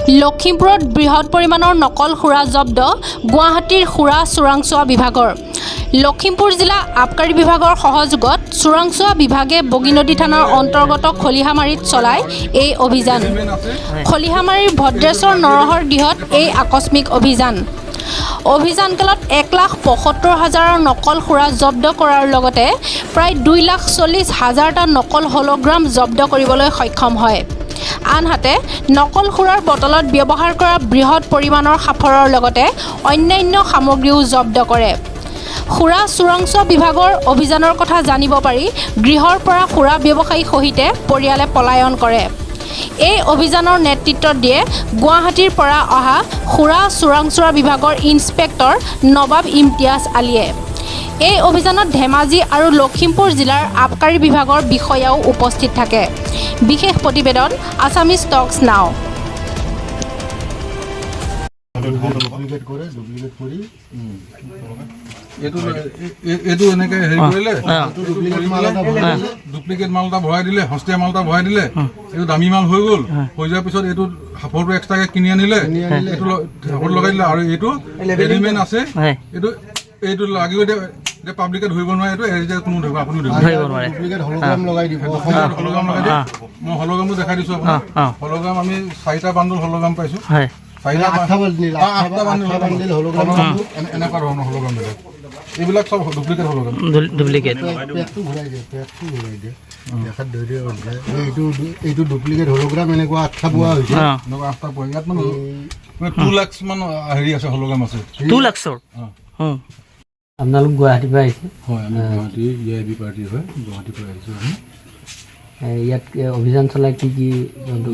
লখিমপুৰত বৃহৎ পৰিমাণৰ নকল সুৰা জব্দ গুৱাহাটীৰ সুৰা চোৰাংচোৱা বিভাগৰ। লখিমপুৰ জিলা আবকাৰী বিভাগৰ সহযোগত চোৰাংচোৱা বিভাগে বগীনদী থানাৰ অন্তৰ্গত খলিহামাৰীত চলায় এই অভিযান। খলিহামাৰীৰ ভদ্ৰেশ্বৰ নৰহৰ দিহত এই আকস্মিক অভিযান। অভিযানকালত 1,75,000 নকল সুৰা জব্দ কৰাৰ লগতে প্ৰায় 2,40,000টা নকল হলোগ্ৰাম জব্দ কৰিবলৈ সক্ষম হয়। আনহাতে নকল সুৰাৰ বটলত ব্যৱহাৰ কৰা বৃহৎ পৰিমাণৰ সাফৰৰ লগতে অন্যান্য সামগ্ৰীও জব্দ কৰে। সুৰা চোৰাংচোৱা বিভাগৰ অভিযানৰ কথা জানিব পাৰি গৃহৰ পৰা সুৰা ব্যৱসায়ী সহিতে পৰিয়ালে পলায়ন কৰে। এই অভিযানৰ নেতৃত্ব দিয়ে গুৱাহাটীৰ পৰা অহা সুৰা চোৰাংচোৱা বিভাগৰ ইন্সপেক্টৰ নবাব ইমতিয়াজ আলীয়ে। এই অভিযানত ধেমাজি আৰু লখিমপুৰ জিলাৰ আবকাৰী বিভাগৰ বিষয়াও উপস্থিত থাকে। বিশেষ প্ৰতিবেদন আছামিজ টক্স নাও। ডুপ্লিকেট মাল এটা ভৰাই দিলে, সস্তীয়া মাল এটা ভৰাই দিলে, এইটো দামী মাল হৈ গ'ল। হৈ যোৱাৰ পিছত এইটো সাফৰটো এক্সট্ৰাকে কিনি আনিলে, এইটো সাফৰ লগাই দিলে আৰু এইটো এলিমেণ্ট আছে, এইটো লাগিব এতিয়া পাব্লিকে ধৰিব নোৱাৰে। এইটো এৰিজা কোনো ধৰিব, আপুনি ধৰিব হলোগ্ৰাম লগাই দিব। মই হলোগ্ৰামটো দেখাই দিছোঁ আপোনাক। হলোগ্ৰাম আমি 4টা বান্দুল হলোগ্ৰাম পাইছোঁ। 8টা বান্দুল হলোগ্ৰাম এনেকুৱা ধৰণৰ হলোগ্ৰাম বিলাক। এইবিলাক চব ডুপ্লিকেট হলোগ্ৰাম। ডুপ্লিকেট এইটো ডুপ্লিকেট হলোগ্ৰাম এনেকুৱা 8টা পোৱা হৈছে। এনেকুৱা 8টা পোৱা। ইয়াত মানে 2 লাখ মান হেৰি আছে, হলোগ্ৰাম আছে। 2 লাখৰ। আপোনালোক গুৱাহাটীৰ পৰা আহিছে? হয়, আমি গুৱাহাটী EIB পাৰ্টি হয়, গুৱাহাটীৰ পৰা আহিছোঁ আমি। ইয়াত অভিযান চলাই কি কি?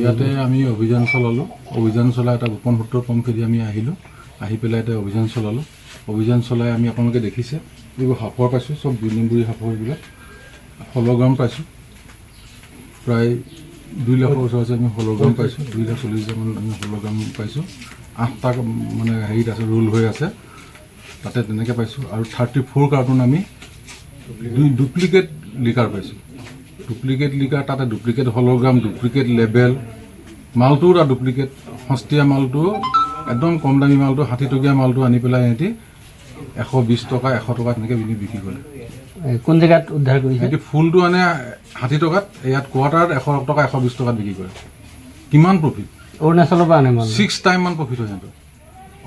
ইয়াতে আমি অভিযান চলালোঁ। অভিযান চলাই এটা গোপন সূত্ৰৰ পম খেদি আমি আহিলোঁ। আহি পেলাই এতিয়া অভিযান চলালোঁ। অভিযান চলাই আমি আপোনালোকে দেখিছে এইবোৰ সাফৰ পাইছোঁ, চব 2 নম্বৰী সাফৰ। এইবিলাক হলোগ্ৰাম পাইছোঁ, প্ৰায় 2 লাখৰ ওচৰত আমি হলোগ্ৰাম পাইছোঁ। 2,40,000 আমি হলোগ্ৰাম পাইছোঁ। 8টা মানে হেৰিত আছে, ৰোল হৈ আছে, তাতে তেনেকৈ পাইছোঁ। আৰু 34 কাৰ্টুন আমি ডুপ্লিকেট লিকাৰ পাইছোঁ। ডুপ্লিকেট লিকাৰ, তাতে ডুপ্লিকেট হলোগ্ৰাম, ডুপ্লিকেট লেবেল, মালটো এটা ডুপ্লিকেট। সস্তীয়া মালটো একদম কম দামী মালটো, 60 টকীয়া মালটো আনি পেলাই সিহঁতি 120 টকা 100 টকা তেনেকৈ বিক্ৰী কৰে। কোন জেগাত উদ্ধাৰ কৰিছে? সিহঁতি ফুলটো আনে 60 টকাত, ইয়াত কোৱাৰ্টাৰত 100 টকা 120 টকাত বিক্ৰী কৰে। কিমান প্ৰফিট! অৰুণাচলৰ পৰা আনে? 6 টাইম মান প্ৰফিট হয় সিহঁতৰ।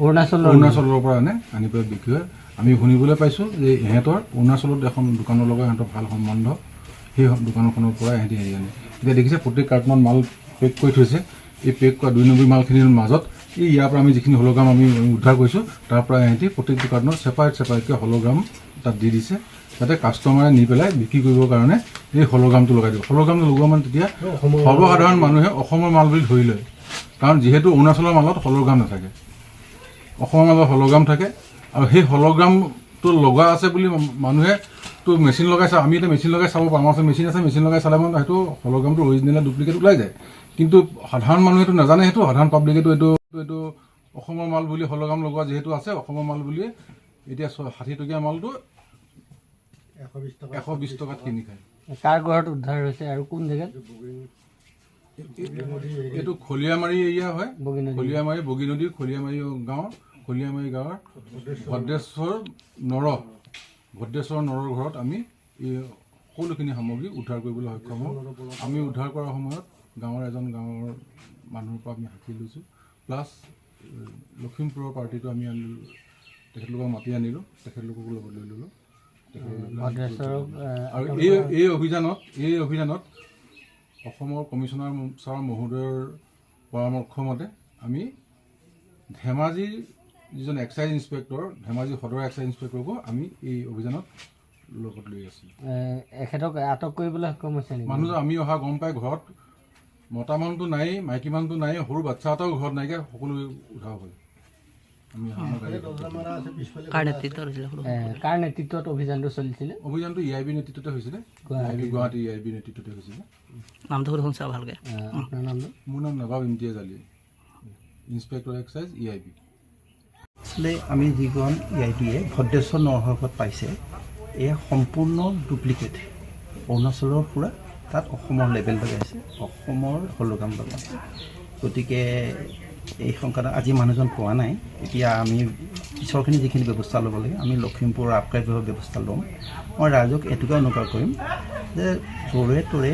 অৰুণাচলৰ পৰা আনি পেলাই বিক্ৰী হয়। আমি শুনিবলৈ পাইছোঁ যে ইহঁতৰ অৰুণাচলত এখন দোকানৰ লগত সিহঁতৰ ভাল সম্বন্ধ। সেই দোকানখনৰ পৰা সিহঁতি হেৰি আনে। এতিয়া দেখিছে প্ৰত্যেক কাৰ্টুনত মাল পেক কৰি থৈছে। এই পেক কৰা 2 নম্বৰ মালখিনিৰ মাজত ইয়াৰ পৰা আমি যিখিনি হলোগ্ৰাম আমি উদ্ধাৰ কৰিছোঁ, তাৰ পৰা সিহঁতি প্ৰত্যেকটো কাৰ্টুনত ছেপাৰেটকৈ হলোগ্ৰাম তাত দি দিছে, যাতে কাষ্টমাৰে নি পেলাই বিক্ৰী কৰিবৰ কাৰণে এই হলোগ্ৰামটো লগাই দিব। হলোগ্ৰামটো লগোৱা মানে তেতিয়া সৰ্বসাধাৰণ মানুহে অসমৰ মাল বুলি ধৰি লয়। কাৰণ যিহেতু অৰুণাচলৰ মালত হলোগ্ৰাম নাথাকে, অসমৰ মালত হলোগ্ৰাম থাকে। আৰু সেই হলোগ্ৰামটো লগা আছে বুলি মানুহে তো মেচিন লগাই চাওঁ। আমি এতিয়া মেচিন লগাই চাব পাৰোঁ, আমাৰ মেচিন আছে, মেচিন লগাই চালে মানে সেইটো হলোগ্ৰামটো অৰিজিনেল ডুপ্লিকেট ওলাই যায়। কিন্তু সাধাৰণ মানুহেতো নাজানে, সেইটো সাধাৰণ পাব্লিকেতো এইটো অসমৰ মাল বুলি হলোগ্ৰাম লগোৱা যিহেতু আছে, অসমৰ মাল বুলি এতিয়া 60 টকীয়া মালটো 120 টকাত কিনি খায়। কাৰ ঘৰত উদ্ধাৰ হৈছে আৰু কোন জেগাত? এইটো খলিয়ামাৰী এৰিয়া হয়, খলিয়ামাৰী বগীনদী খলিয়ামাৰী গাঁৱৰ ভদ্ৰেশ্বৰ নৰ ঘৰত আমি এই সকলোখিনি সামগ্ৰী উদ্ধাৰ কৰিবলৈ সক্ষম হওঁ। আমি উদ্ধাৰ কৰাৰ সময়ত গাঁৱৰ মানুহৰ পৰা আমি সাক্ষী লৈছোঁ, প্লাছ লখিমপুৰৰ পাৰ্টিটো আমি তেখেতলোকক মাতি আনিলোঁ, তেখেতলোককো লগত লৈ ল'লোঁ। আৰু এই অভিযানত অসমৰ কমিশ্যনাৰ ছাৰ মহোদয়ৰ পৰামৰ্শ মতে আমি ধেমাজিৰ যিজন এক্সাইজ ইন্সপেক্টৰ, ধেমাজি সদৰ এক্সাইজ ইন্সপেক্টৰকো আমি এই অভিযানত লগত লৈ আছিলোঁ। এখেতক আটক কৰিবলৈ সক্ষম হৈছে নেকি? মানুহজন আমি অহা গম পাই ঘৰত মতা মানুহটো নাই, মাইকী মানুহটো নাই, সৰু বাচ্ছা এটাও ঘৰত নাইকিয়া, সকলো উঠাও হয়। কাৰ নেতৃত্বত অভিযানটো চলিছিলে? অভিযানটো EIB নেতৃত্বতে হৈছিলে, গুৱাহাটী EIB নেতৃত্বতে হৈছিলে। নামটো শুনিছা ভালকৈ? আপোনাৰ নামটো? মোৰ নাম Nawab Imtiaz Ali, inspector excise EIB। আচলতে আমি যিখন EIB-য়ে ভদ্ৰেশ্বৰ নৰহৰত পাইছে, এয়া সম্পূৰ্ণ ডুপ্লিকেট। অৰুণাচলৰ পৰা তাত অসমৰ লেবেল লগাইছে, অসমৰ হলোগ্ৰাম লগাইছে। গতিকে এই সংক্ৰান্তত আজি মানুহজন পোৱা নাই এতিয়া আমি পিছৰখিনি যিখিনি ব্যৱস্থা ল'ব লাগে আমি লখিমপুৰ আবকাৰী বিভাগৰ ব্যৱস্থা ল'ম মই ৰাইজক এইটোকে অনুৰোধ কৰিম যে য'ৰে ত'ৰে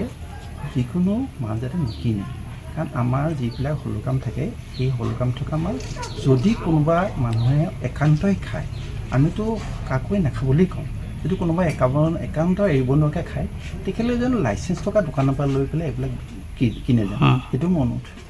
যিকোনো মাল যাতে নিকিনে কাৰণ আমাৰ যিবিলাক হলুকাম থাকে সেই হলুকাম থকা মাল যদি কোনোবা মানুহে একান্তই খায় আমিতো কাকোৱে নাখাবলেই কওঁ যদি কোনোবাই একান্ত এৰিব নোৱাৰাকৈ খায় তেখেতলৈ যেন লাইচেঞ্চ থকা দোকানৰ পৰা লৈ পেলাই এইবিলাক কিনে যায় সেইটো মোৰ অনুৰোধ